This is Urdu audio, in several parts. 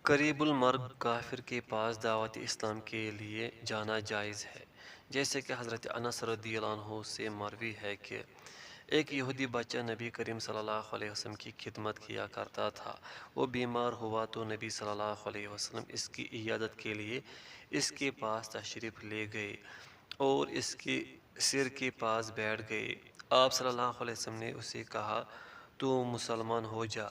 قریب المرگ کافر کے پاس دعوت اسلام کے لیے جانا جائز ہے، جیسے کہ حضرت انس رضی اللہ عنہ سے مروی ہے کہ ایک یہودی بچہ نبی کریم صلی اللہ علیہ وسلم کی خدمت کیا کرتا تھا۔ وہ بیمار ہوا تو نبی صلی اللہ علیہ وسلم اس کی عیادت کے لیے اس کے پاس تشریف لے گئے اور اس کے سر کے پاس بیٹھ گئے۔ آپ صلی اللہ علیہ وسلم نے اسے کہا، تو مسلمان ہو جا۔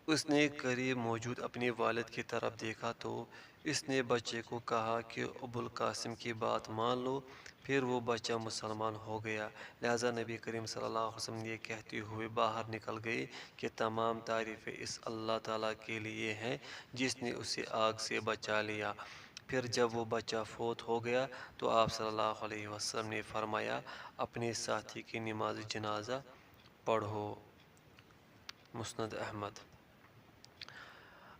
اس نے قریب موجود اپنے والد کی طرف دیکھا تو اس نے بچے کو کہا کہ ابو القاسم کی بات مان لو۔ پھر وہ بچہ مسلمان ہو گیا۔ لہٰذا نبی کریم صلی اللہ علیہ وسلم یہ کہتے ہوئے باہر نکل گئے کہ تمام تعریفیں اس اللہ تعالیٰ کے لیے ہیں جس نے اسے آگ سے بچا لیا۔ پھر جب وہ بچہ فوت ہو گیا تو آپ صلی اللہ علیہ وسلم نے فرمایا، اپنے ساتھی کی نماز جنازہ پڑھو۔ مسند احمد۔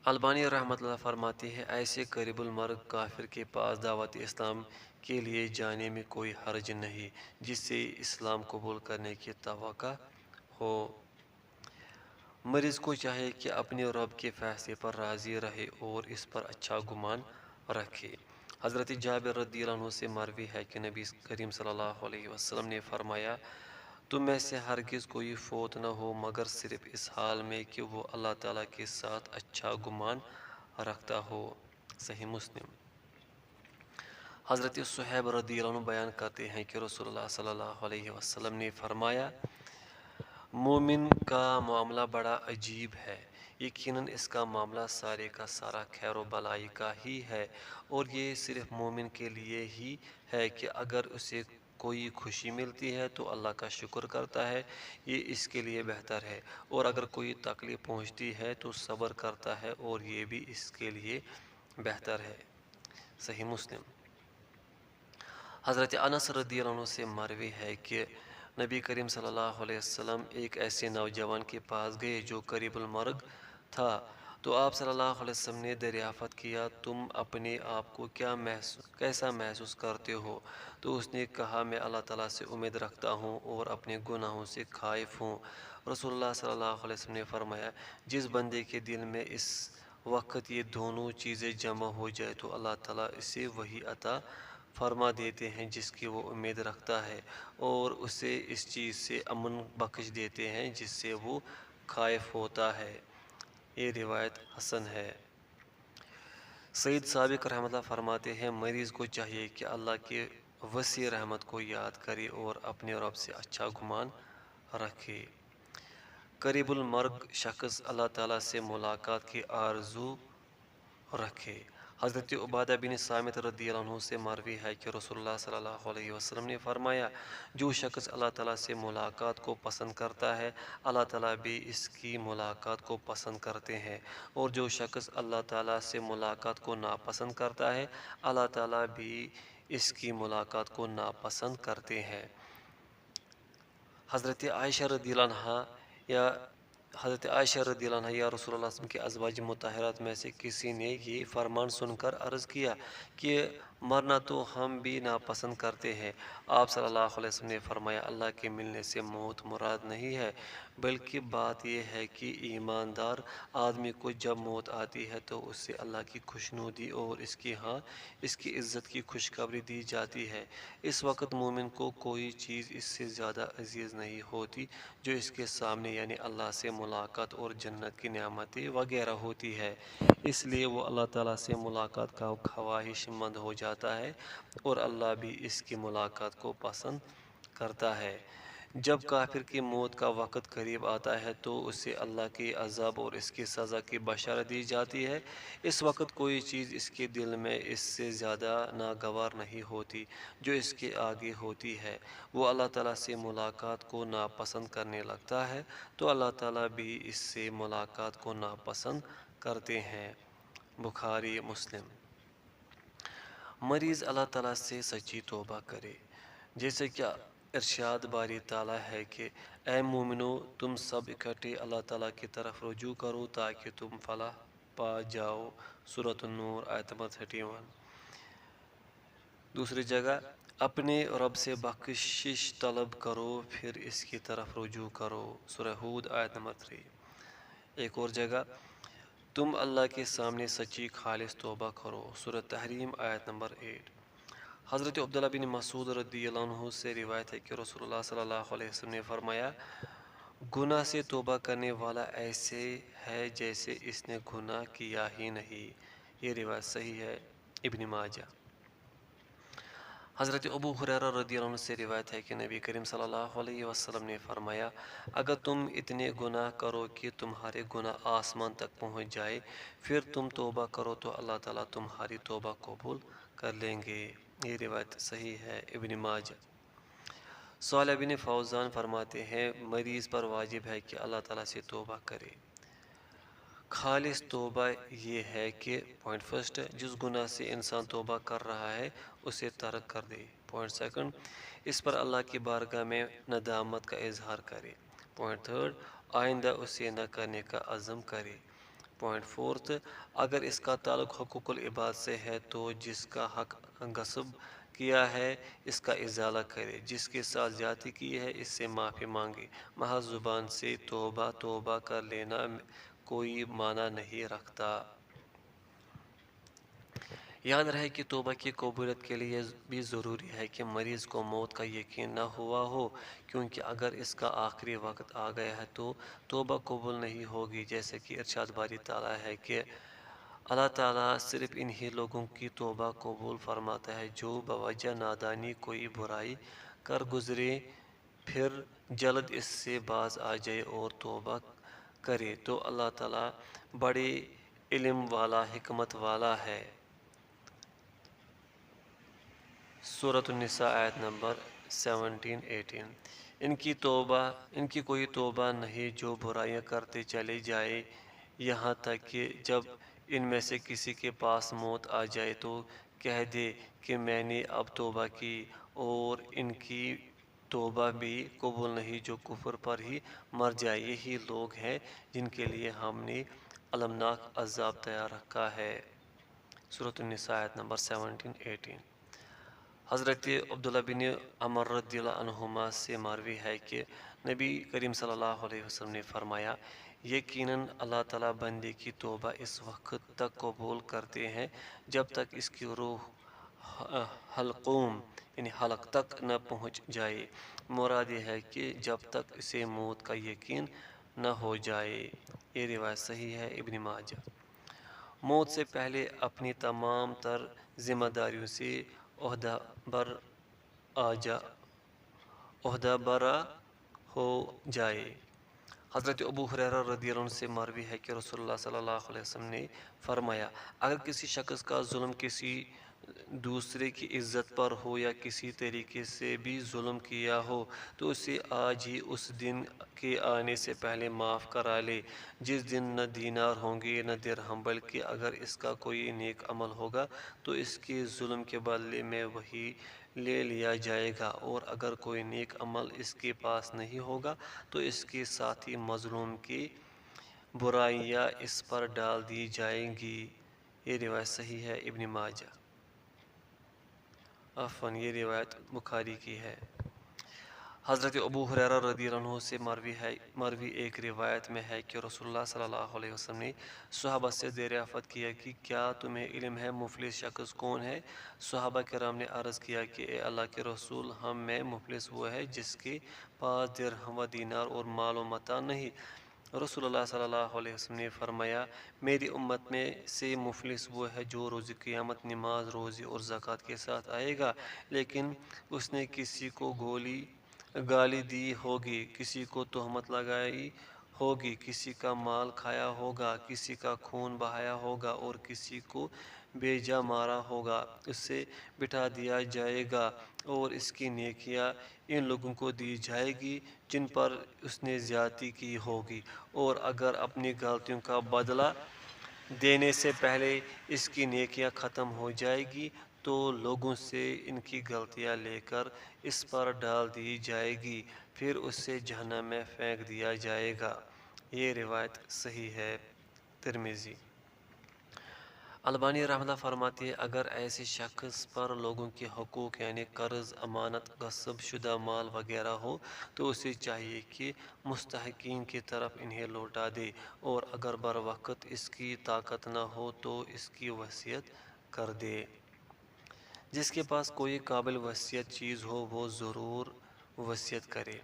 البانی رحمۃ اللہ فرماتے ہیں، ایسے قریب المرگ کافر کے پاس دعوت اسلام کے لیے جانے میں کوئی حرج نہیں جس سے اسلام قبول کرنے کی توقع ہو۔ مریض کو چاہیے کہ اپنے رب کے فیصلے پر راضی رہے اور اس پر اچھا گمان رکھے۔ حضرت جابر رضی اللہ عنہ سے مروی ہے کہ نبی کریم صلی اللہ علیہ وسلم نے فرمایا، تم میں سے ہرگز کوئی فوت نہ ہو مگر صرف اس حال میں کہ وہ اللہ تعالیٰ کے ساتھ اچھا گمان رکھتا ہو۔ صحیح مسلم۔ حضرت صہیب رضی اللہ عنہ بیان کرتے ہیں کہ رسول اللہ صلی اللہ علیہ وسلم نے فرمایا، مومن کا معاملہ بڑا عجیب ہے، یقیناً اس کا معاملہ سارے کا سارا خیر و بلائی کا ہی ہے، اور یہ صرف مومن کے لیے ہی ہے کہ اگر اسے کوئی خوشی ملتی ہے تو اللہ کا شکر کرتا ہے، یہ اس کے لیے بہتر ہے، اور اگر کوئی تکلیف پہنچتی ہے تو صبر کرتا ہے اور یہ بھی اس کے لیے بہتر ہے۔ صحیح مسلم۔ حضرت انس رضی اللہ عنہ سے مروی ہے کہ نبی کریم صلی اللہ علیہ وسلم ایک ایسے نوجوان کے پاس گئے جو قریب المرگ تھا، تو آپ صلی اللہ علیہ وسلم نے دریافت کیا، تم اپنے آپ کو کیسا محسوس کرتے ہو؟ تو اس نے کہا، میں اللہ تعالیٰ سے امید رکھتا ہوں اور اپنے گناہوں سے خائف ہوں۔ رسول اللہ صلی اللہ علیہ وسلم نے فرمایا، جس بندے کے دل میں اس وقت یہ دونوں چیزیں جمع ہو جائے تو اللہ تعالیٰ اسے وہی عطا فرما دیتے ہیں جس کی وہ امید رکھتا ہے، اور اسے اس چیز سے امن بخش دیتے ہیں جس سے وہ خائف ہوتا ہے۔ یہ روایت حسن ہے۔ سید سابق رحمۃ اللہ فرماتے ہیں، مریض کو چاہیے کہ اللہ کے وسیع رحمت کو یاد کرے اور اپنے رب سے اچھا گمان رکھے۔ قریب المرگ شخص اللہ تعالیٰ سے ملاقات کی آرزو رکھے۔ حضرت عبادہ بن صامت رضی اللہ عنہ سے مروی ہے کہ رسول اللہ صلی اللہ علیہ وسلم نے فرمایا، جو شخص اللہ تعالیٰ سے ملاقات کو پسند کرتا ہے اللہ تعالیٰ بھی اس کی ملاقات کو پسند کرتے ہیں، اور جو شخص اللہ تعالیٰ سے ملاقات کو ناپسند کرتا ہے اللہ تعالیٰ بھی اس کی ملاقات کو ناپسند کرتے ہیں۔ حضرت عائشہ رضی اللہ عنہ یا حضرت عائشہ رضی اللہ عنہ یا رسول اللہ صلی اللہ علیہ وسلم کے ازواج مطہرات میں سے کسی نے یہ فرمان سن کر عرض کیا کہ مرنا تو ہم بھی ناپسند کرتے ہیں۔ آپ صلی اللہ علیہ وسلم نے فرمایا، اللہ کے ملنے سے موت مراد نہیں ہے، بلکہ بات یہ ہے کہ ایماندار آدمی کو جب موت آتی ہے تو اس سے اللہ کی خوشنودی اور اس کی عزت کی خوشخبری دی جاتی ہے۔ اس وقت مومن کو کوئی چیز اس سے زیادہ عزیز نہیں ہوتی جو اس کے سامنے یعنی اللہ سے ملاقات اور جنت کی نعمتیں وغیرہ ہوتی ہے، اس لیے وہ اللہ تعالیٰ سے ملاقات کا خواہش مند ہو جاتا ہے اور اللہ بھی اس کی ملاقات کو پسند کرتا ہے۔ جب کافر کی موت کا وقت قریب آتا ہے تو اسے اللہ کے عذاب اور اس کی سزا کی بشارت دی جاتی ہے۔ اس وقت کوئی چیز اس کے دل میں اس سے زیادہ ناگوار نہیں ہوتی جو اس کے آگے ہوتی ہے۔ وہ اللہ تعالیٰ سے ملاقات کو ناپسند کرنے لگتا ہے تو اللہ تعالیٰ بھی اس سے ملاقات کو ناپسند کرتے ہیں۔ بخاری مسلم۔ مریض اللہ تعالیٰ سے سچی توبہ کرے، جیسے کہ ارشاد باری تعالیٰ ہے کہ اے مومنو، تم سب اکٹھے اللہ تعالیٰ کی طرف رجوع کرو تاکہ تم فلاح پا جاؤ۔ سورۃ النور آیت نمبر 31۔ دوسری جگہ، اپنے رب سے بخشش طلب کرو پھر اس کی طرف رجوع کرو۔ سورہ ہود آیت نمبر 3۔ ایک اور جگہ، تم اللہ کے سامنے سچی خالص توبہ کرو۔ سورۃ تحریم آیت نمبر 8۔ حضرت عبداللہ بن مسعود رضی اللہ عنہ سے روایت ہے کہ رسول اللہ صلی اللہ علیہ وسلم نے فرمایا، گناہ سے توبہ کرنے والا ایسے ہے جیسے اس نے گناہ کیا ہی نہیں۔ یہ روایت صحیح ہے، ابن ماجہ۔ حضرت ابو ہریرہ رضی اللہ عنہ سے روایت ہے کہ نبی کریم صلی اللہ علیہ وسلم نے فرمایا، اگر تم اتنے گناہ کرو کہ تمہارے گناہ آسمان تک پہنچ جائے، پھر تم توبہ کرو تو اللہ تعالیٰ تمہاری توبہ قبول کر لیں گے۔ یہ روایت صحیح ہے، ابن ماجہ۔ صالح بن فوزان فرماتے ہیں، مریض پر واجب ہے کہ اللہ تعالیٰ سے توبہ کرے۔ خالص توبہ یہ ہے کہ پوائنٹ فرسٹ، جس گناہ سے انسان توبہ کر رہا ہے اسے ترک کر دے۔ پوائنٹ سیکنڈ، اس پر اللہ کی بارگاہ میں ندامت کا اظہار کرے۔ پوائنٹ تھرڈ، آئندہ اسے نہ کرنے کا عزم کرے۔ پوائنٹ فورتھ، اگر اس کا تعلق حقوق العباد سے ہے تو جس کا حق غصب کیا ہے اس کا ازالہ کرے، جس کے ساتھ زیادتی کی ہے اس سے معافی مانگے۔ محض زبان سے توبہ توبہ کر لینا کوئی معنی نہیں رکھتا۔ یاد رہے کہ توبہ کی قبولیت کے لیے بھی ضروری ہے کہ مریض کو موت کا یقین نہ ہوا ہو، کیونکہ اگر اس کا آخری وقت آ گیا ہے تو توبہ قبول نہیں ہوگی، جیسے کہ ارشاد باری تعالیٰ ہے کہ اللہ تعالیٰ صرف انہی لوگوں کی توبہ قبول فرماتا ہے جو بوجہ نادانی کوئی برائی کر گزرے، پھر جلد اس سے باز آ جائے اور توبہ کرے تو اللہ تعالیٰ بڑے علم والا، حکمت والا ہے۔ سورۃ النساء آیت نمبر 17-18۔ ان کی کوئی توبہ نہیں جو برائیاں کرتے چلے جائے یہاں تک کہ جب ان میں سے کسی کے پاس موت آ جائے تو کہہ دے کہ میں نے اب توبہ کی، اور ان کی توبہ بھی قبول نہیں جو کفر پر ہی مر جائے۔ یہی لوگ ہیں جن کے لیے ہم نے المناک عذاب تیار رکھا ہے۔ سورۃ النساء آیت نمبر 17-18۔ حضرت عبداللہ بن عمر رضی اللہ عنہما سے مروی ہے کہ نبی کریم صلی اللہ علیہ وسلم نے فرمایا، یقیناً اللہ تعالیٰ بندے کی توبہ اس وقت تک قبول کرتے ہیں جب تک اس کی روح حلقوم یعنی حلق تک نہ پہنچ جائے۔ مراد یہ ہے کہ جب تک اسے موت کا یقین نہ ہو جائے۔ یہ روایت صحیح ہے، ابن ماجہ۔ موت سے پہلے اپنی تمام تر ذمہ داریوں سے عہدہ برا ہو جائے۔ حضرت ابو ہریرہ رضی اللہ عنہ سے مروی ہے کہ رسول اللہ صلی اللہ علیہ وسلم نے فرمایا، اگر کسی شخص کا ظلم کسی دوسرے کی عزت پر ہو یا کسی طریقے سے بھی ظلم کیا ہو تو اسے آج ہی اس دن کے آنے سے پہلے معاف کرا لے جس دن نہ دینار ہوں گے نہ درہم، بلکہ اگر اس کا کوئی نیک عمل ہوگا تو اس کے ظلم کے بدلے میں وہی لے لیا جائے گا، اور اگر کوئی نیک عمل اس کے پاس نہیں ہوگا تو اس کے ساتھی مظلوم کی برائیاں اس پر ڈال دی جائیں گی۔ یہ روایت صحیح ہے، ابن ماجہ۔ یہ روایت بخاری کی ہے۔ حضرت ابو ہریرہ رضی اللہ عنہ سے مروی ایک روایت میں ہے کہ رسول اللہ صلی اللہ علیہ وسلم نے صحابہ سے دریافت کیا کہ کیا تمہیں علم ہے مفلس شخص کون ہے؟ صحابہ کرام نے عرض کیا کہ اے اللہ کے رسول، ہم میں مفلس وہ ہے جس کے پاس درہم و دینار اور مال و متاع نہیں۔ رسول اللہ صلی اللہ علیہ وسلم نے فرمایا، میری امت میں سے مفلس وہ ہے جو روز قیامت نماز، روزے اور زکوٰۃ کے ساتھ آئے گا، لیکن اس نے کسی کو گالی دی ہوگی، کسی کو تہمت لگائی ہوگی، کسی کا مال کھایا ہوگا، کسی کا خون بہایا ہوگا اور کسی کو بے جا مارا ہوگا۔ اسے بٹھا دیا جائے گا اور اس کی نیکیاں ان لوگوں کو دی جائے گی جن پر اس نے زیادتی کی ہوگی، اور اگر اپنی غلطیوں کا بدلہ دینے سے پہلے اس کی نیکیاں ختم ہو جائے گی تو لوگوں سے ان کی غلطیاں لے کر اس پر ڈال دی جائے گی، پھر اسے جہنم میں پھینک دیا جائے گا۔ یہ روایت صحیح ہے، ترمذی۔ البانی رحمۃ اللہ فرماتے ہیں اگر ایسے شخص پر لوگوں کے حقوق یعنی قرض، امانت، غصب شدہ مال وغیرہ ہو تو اسے چاہیے کہ مستحقین کی طرف انہیں لوٹا دے، اور اگر بر وقت اس کی طاقت نہ ہو تو اس کی وصیت کر دے۔ جس کے پاس کوئی قابل وصیت چیز ہو وہ ضرور وصیت کرے۔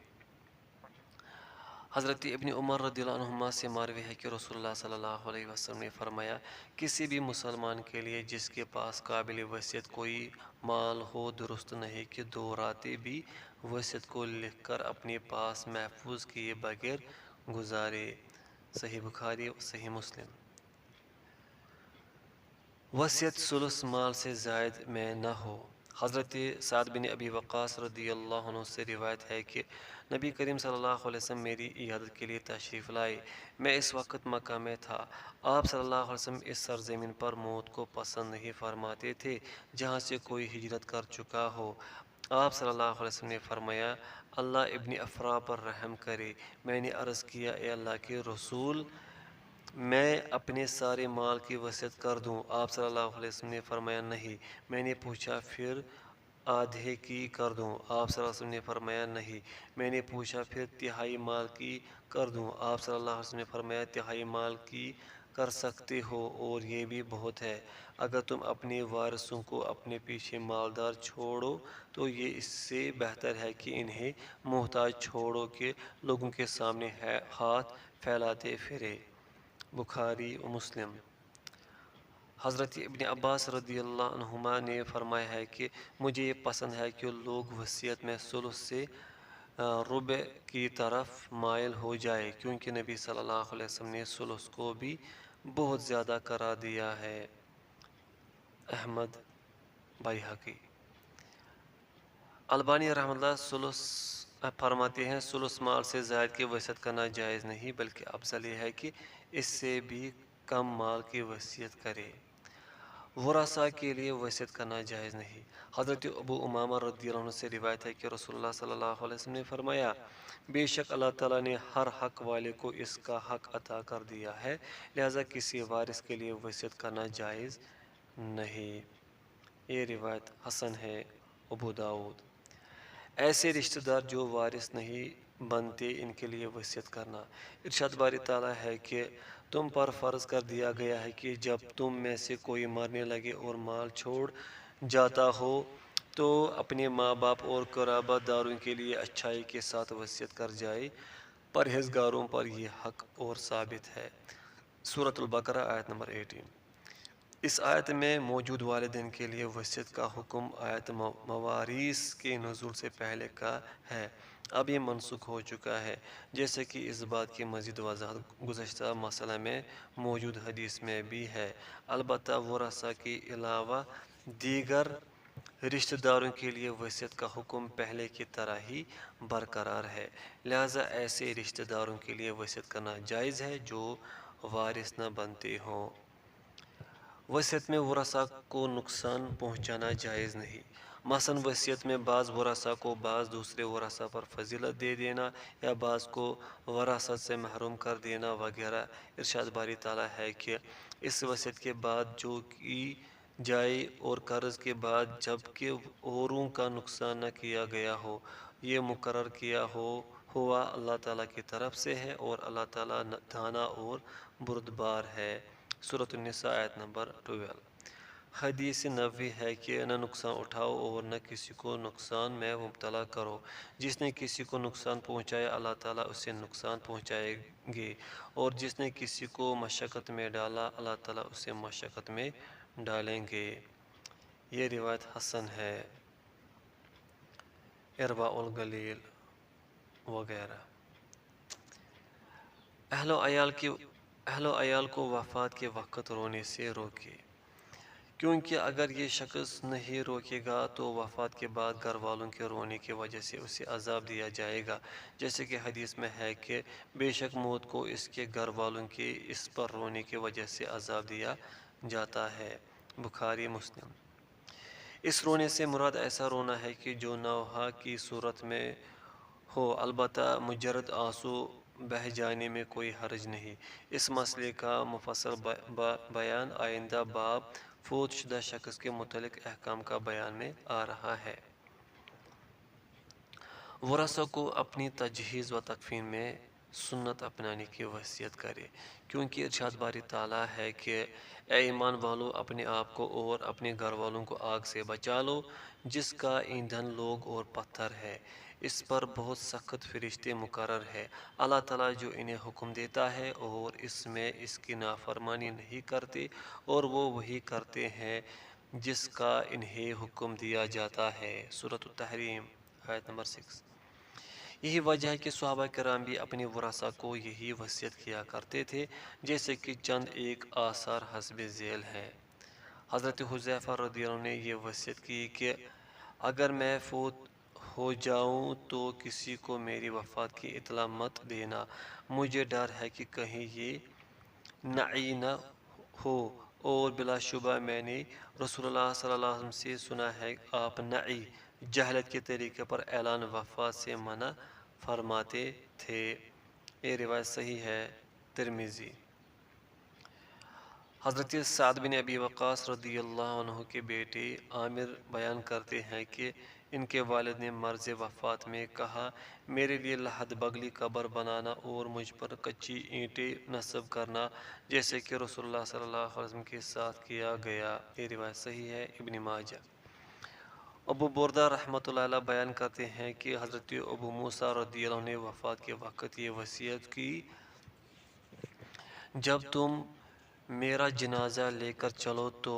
حضرت ابن عمر رضی اللہ عنہما سے مروی ہے کہ رسول اللہ صلی اللہ علیہ وسلم نے فرمایا، کسی بھی مسلمان کے لیے جس کے پاس قابل وصیت کوئی مال ہو درست نہیں کہ 2 راتیں بھی وصیت کو لکھ کر اپنے پاس محفوظ کیے بغیر گزارے۔ صحیح بخاری، صحیح مسلم۔ وصیت ثلث مال سے زائد میں نہ ہو۔ حضرت سعد بن ابی وقاص رضی اللہ عنہ سے روایت ہے کہ نبی کریم صلی اللہ علیہ وسلم میری عیادت کے لیے تشریف لائے۔ میں اس وقت مکہ میں تھا۔ آپ صلی اللہ علیہ وسلم اس سرزمین پر موت کو پسند نہیں فرماتے تھے جہاں سے کوئی ہجرت کر چکا ہو۔ آپ صلی اللہ علیہ وسلم نے فرمایا، اللہ ابن افرا پر رحم کرے۔ میں نے عرض کیا، اے اللہ کے رسول، میں اپنے سارے مال کی وصیت کر دوں؟ آپ صلی اللہ علیہ وسلم نے فرمایا، نہیں۔ میں نے پوچھا، پھر آدھے کی کر دوں؟ آپ صلی اللہ علیہ وسلم نے فرمایا، نہیں۔ میں نے پوچھا، پھر تہائی مال کی کر دوں؟ آپ صلی اللہ علیہ وسلم نے فرمایا، تہائی مال کی کر سکتے ہو، اور یہ بھی بہت ہے۔ اگر تم اپنے وارثوں کو اپنے پیچھے مالدار چھوڑو تو یہ اس سے بہتر ہے کہ انہیں محتاج چھوڑو کہ لوگوں کے سامنے ہاتھ پھیلاتے پھرے۔ بخاری و مسلم۔ حضرت ابن عباس رضی اللہ عنہما نے فرمایا ہے کہ مجھے یہ پسند ہے کہ لوگ وصیت میں ثلث سے ربع کی طرف مائل ہو جائے، کیونکہ نبی صلی اللہ علیہ وسلم نے ثلث کو بھی بہت زیادہ قرار دیا ہے۔ احمد بیہقی۔ البانی رحمۃ اللہ ثلث فرماتے ہیں، ثلث مال سے زائد کی وصیت کرنا جائز نہیں، بلکہ افضل یہ ہے کہ اس سے بھی کم مال کی وصیت کرے۔ ورثاء کے لیے وصیت کرنا جائز نہیں۔ حضرت ابو امامہ رضی اللہ عنہ سے روایت ہے کہ رسول اللہ صلی اللہ علیہ وسلم نے فرمایا، بے شک اللہ تعالیٰ نے ہر حق والے کو اس کا حق عطا کر دیا ہے، لہذا کسی وارث کے لیے وصیت کرنا جائز نہیں۔ یہ روایت حسن ہے۔ ابو داؤد۔ ایسے رشتہ دار جو وارث نہیں بنتے، ان کے لیے وصیت کرنا۔ ارشاد باری تعالیٰ ہے کہ تم پر فرض کر دیا گیا ہے کہ جب تم میں سے کوئی مرنے لگے اور مال چھوڑ جاتا ہو تو اپنے ماں باپ اور قرابہ داروں کے لیے اچھائی کے ساتھ وصیت کر جائے۔ پرہیزگاروں پر یہ حق اور ثابت ہے۔ سورۃ البقرہ آیت نمبر 18۔ اس آیت میں موجود والدین کے لیے وصیت کا حکم آیت مواریث کے نزول سے پہلے کا ہے، اب یہ منسوخ ہو چکا ہے، جیسے کہ اس بات کی مزید وضاحت گزشتہ مسئلہ میں موجود حدیث میں بھی ہے۔ البتہ ورثاء کے علاوہ دیگر رشتہ داروں کے لیے وصیت کا حکم پہلے کی طرح ہی برقرار ہے، لہذا ایسے رشتہ داروں کے لیے وصیت کرنا جائز ہے جو وارث نہ بنتے ہوں۔ وصیت میں ورثاء کو نقصان پہنچانا جائز نہیں، مثلاً وصیت میں بعض ورثاء کو بعض دوسرے ورثاء پر فضیلت دے دینا یا بعض کو وراثت سے محروم کر دینا وغیرہ۔ ارشاد باری تعالیٰ ہے کہ اس وصیت کے بعد جو کی جائے اور قرض کے بعد جب کہ اوروں کا نقصان نہ کیا گیا ہو، یہ مقرر کیا ہوا اللہ تعالیٰ کی طرف سے ہے، اور اللہ تعالیٰ دانا اور بردبار ہے۔ سورۃ النساء آیت نمبر 12۔ حدیث نبوی ہے کہ نہ نقصان اٹھاؤ اور نہ کسی کو نقصان میں مبتلا کرو۔ جس نے کسی کو نقصان پہنچایا اللہ تعالیٰ اسے نقصان پہنچائیں گے، اور جس نے کسی کو مشقت میں ڈالا اللہ تعالیٰ اسے مشقت میں ڈالیں گے۔ یہ روایت حسن ہے۔ ارواء الغلیل وغیرہ۔ اہل و عیال کو وفات کے وقت رونے سے روکے، کیونکہ اگر یہ شخص نہیں روکے گا تو وفات کے بعد گھر والوں کے رونے کی وجہ سے اسے عذاب دیا جائے گا، جیسے کہ حدیث میں ہے کہ بے شک موت کو اس کے گھر والوں کے اس پر رونے کی وجہ سے عذاب دیا جاتا ہے۔ بخاری مسلم۔ اس رونے سے مراد ایسا رونا ہے کہ جو نوحہ کی صورت میں ہو، البتہ مجرد آنسو بہہ جانے میں کوئی حرج نہیں۔ اس مسئلے کا مفصل بیان آئندہ باب فوت شدہ شخص کے متعلق احکام کا بیان میں آ رہا ہے۔ ورثہ کو اپنی تجہیز و تکفین میں سنت اپنانے کی وصیت کرے، کیونکہ ارشاد باری تعالیٰ ہے کہ اے ایمان والو اپنے آپ کو اور اپنے گھر والوں کو آگ سے بچا لو جس کا ایندھن لوگ اور پتھر ہے، اس پر بہت سخت فرشتے مقرر ہے۔ اللہ تعالیٰ جو انہیں حکم دیتا ہے اور اس میں اس کی نافرمانی نہیں کرتے اور وہ وہی کرتے ہیں جس کا انہیں حکم دیا جاتا ہے۔ سورۃ التحریم آیت نمبر 6۔ یہی وجہ ہے کہ صحابہ کرام بھی اپنے ورثہ کو یہی وصیت کیا کرتے تھے، جیسے کہ چند ایک آثار حسب ذیل ہیں۔ حضرت حذیفہ رضی اللہ عنہ نے یہ وصیت کی کہ اگر میں فوت ہو جاؤں تو کسی کو میری وفات کی اطلاع مت دینا، مجھے ڈر ہے کہ کہیں یہ نعی نہ ہو، اور بلا شبہ میں نے رسول اللہ صلی اللہ علیہ وسلم سے سنا ہے آپ نعی جہالت کے طریقے پر اعلان وفات سے منع فرماتے تھے۔ یہ روایت صحیح ہے، ترمذی۔ حضرت سعد بن ابی وقاص رضی اللہ عنہ کے بیٹے عامر بیان کرتے ہیں کہ ان کے والد نے مرض وفات میں کہا، میرے لیے لحد بغلی قبر بنانا اور مجھ پر کچی اینٹیں نصب کرنا، جیسے کہ رسول اللہ صلی اللہ علیہ وسلم کے ساتھ کیا گیا۔ یہ روایت صحیح ہے، ابن ماجہ۔ ابو بردہ رحمۃ اللہ علیہ بیان کرتے ہیں کہ حضرت ابو موسیٰ رضی اللہ عنہ نے وفات کے وقت یہ وصیت کی، جب تم میرا جنازہ لے کر چلو تو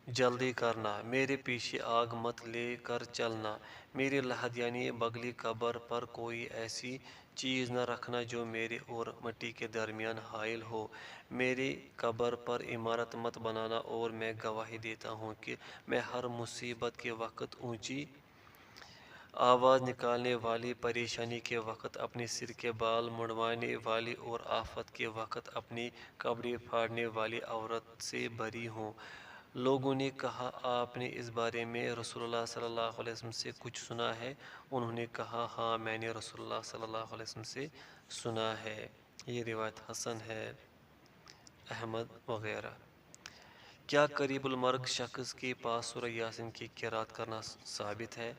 جلدی کرنا، میرے پیچھے آگ مت لے کر چلنا، میری لحد یعنی بغلی قبر پر کوئی ایسی چیز نہ رکھنا جو میرے اور مٹی کے درمیان حائل ہو، میری قبر پر عمارت مت بنانا، اور میں گواہی دیتا ہوں کہ میں ہر مصیبت کے وقت، اونچی آواز نکالنے والی پریشانی کے وقت، اپنے سر کے بال مڑوانے والی اور آفت کے وقت اپنی کپڑے پھاڑنے والی عورت سے بری ہوں۔ لوگوں نے کہا، آپ نے اس بارے میں رسول اللہ صلی اللہ علیہ وسلم سے کچھ سنا ہے؟ انہوں نے کہا، ہاں میں نے رسول اللہ صلی اللہ علیہ وسلم سے سنا ہے۔ یہ روایت حسن ہے، احمد وغیرہ۔ کیا قریب المرگ شخص کے پاس سورہ یاسین کی قرأت کرنا ثابت ہے؟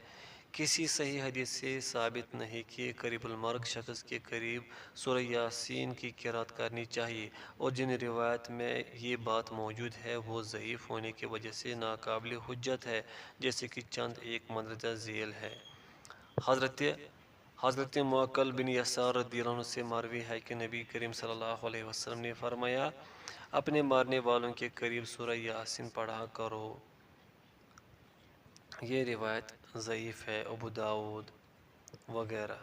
کسی صحیح حدیث سے ثابت نہیں کہ قریب المرگ شخص کے قریب سورہ یاسین کی قرأت کرنی چاہیے، اور جن روایت میں یہ بات موجود ہے وہ ضعیف ہونے کی وجہ سے ناقابل حجت ہے، جیسے کہ چند ایک مندرجہ ذیل ہے۔ حضرت معقل بن یسار رضی اللہ عنہ سے مروی ہے کہ نبی کریم صلی اللہ علیہ وسلم نے فرمایا، اپنے مارنے والوں کے قریب سورہ یاسین پڑھا کرو۔ یہ روایت ضعیف ہے، ابو داؤد وغیرہ۔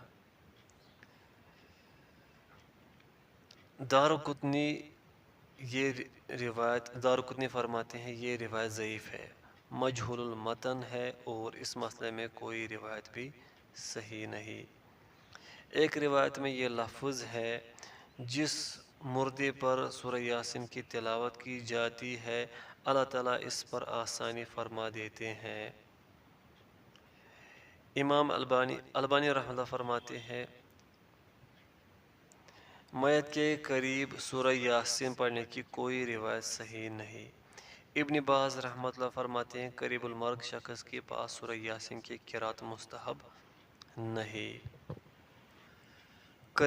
دارقطنی فرماتے ہیں یہ روایت ضعیف ہے، مجہول المتن ہے، اور اس مسئلے میں کوئی روایت بھی صحیح نہیں۔ ایک روایت میں یہ لفظ ہے، جس مردے پر سورہ یاسین کی تلاوت کی جاتی ہے اللہ تعالیٰ اس پر آسانی فرما دیتے ہیں۔ امام البانی رحمہ اللہ فرماتے ہیں، میت کے قریب سورہ یاسین پڑھنے کی کوئی روایت صحیح نہیں۔ ابن باز رحمہ اللہ فرماتے ہیں، قریب المرگ شخص کے پاس سورہ یاسین کی قرأت مستحب نہیں۔